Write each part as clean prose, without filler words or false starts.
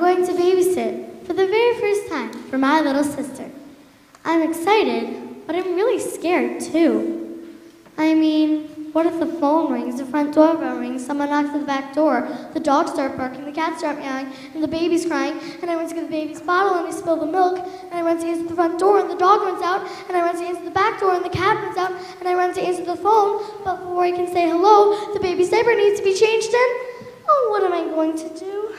going to babysit for the very first time for my little sister. I'm excited, but I'm really scared too. I mean, what if the phone rings, the front doorbell rings, someone knocks at the back door, the dogs start barking, the cats start meowing, and the baby's crying, and I run to get the baby's bottle and we spill the milk, and I run to answer the front door and the dog runs out, and I run to answer the back door and the cat runs out, and I run to answer the phone, but before I can say hello, the baby's diaper needs to be changed in. Oh, what am I going to do?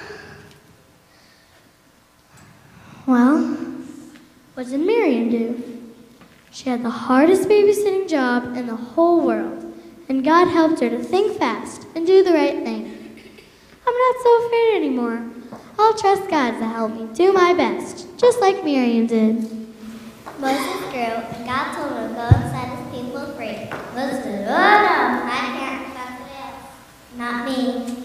Well, what did Miriam do? She had the hardest babysitting job in the whole world. And God helped her to think fast and do the right thing. I'm not so afraid anymore. I'll trust God to help me do my best, just like Miriam did. Moses grew, and God told him to go and set his people free. Moses said, "Oh no, I can't. That's it. Not me."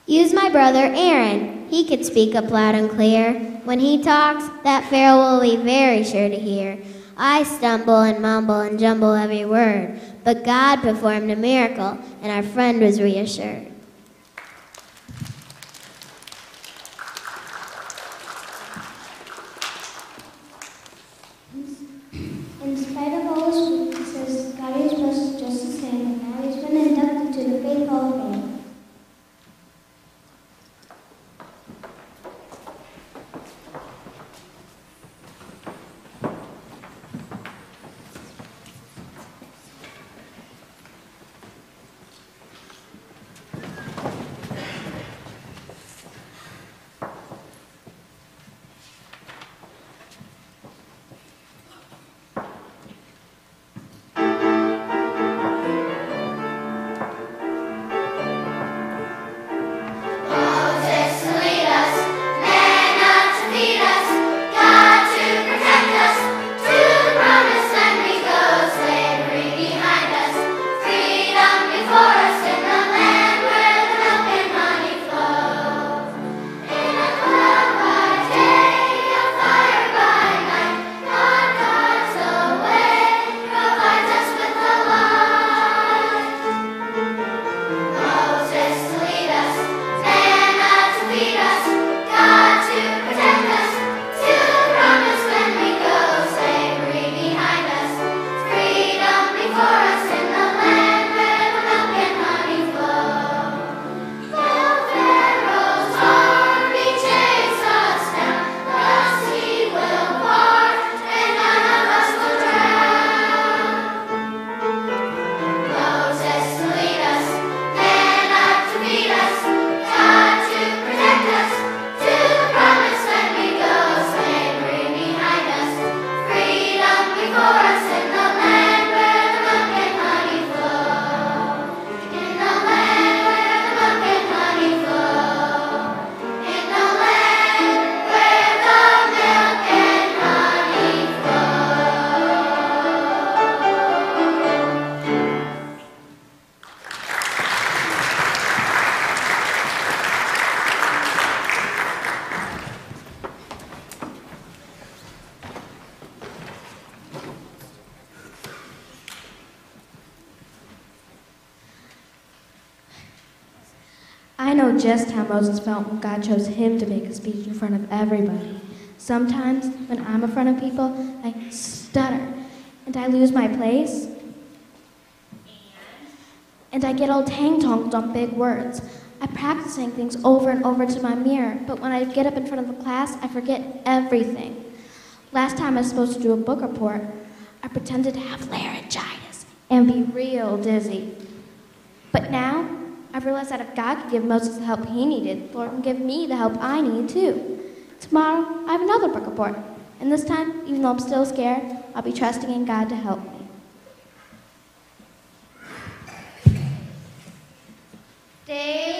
Use my brother Aaron. He could speak up loud and clear. When he talks, that Pharaoh will be very sure to hear. I stumble and mumble and jumble every word, but God performed a miracle, and our friend was reassured. In spite of all his weaknesses, God is blessed just the same, and now he's been inducted to the Faith Hall of Fame. I know just how Moses felt when God chose him to make a speech in front of everybody. Sometimes, when I'm in front of people, I stutter, and I lose my place. And I get all tang-tonged on big words. I practice saying things over and over to my mirror, but when I get up in front of the class, I forget everything. Last time I was supposed to do a book report, I pretended to have laryngitis and be real dizzy. But now, I've realized that if God could give Moses the help he needed, the Lord can give me the help I need too. Tomorrow, I have another book report, and this time, even though I'm still scared, I'll be trusting in God to help me. Stay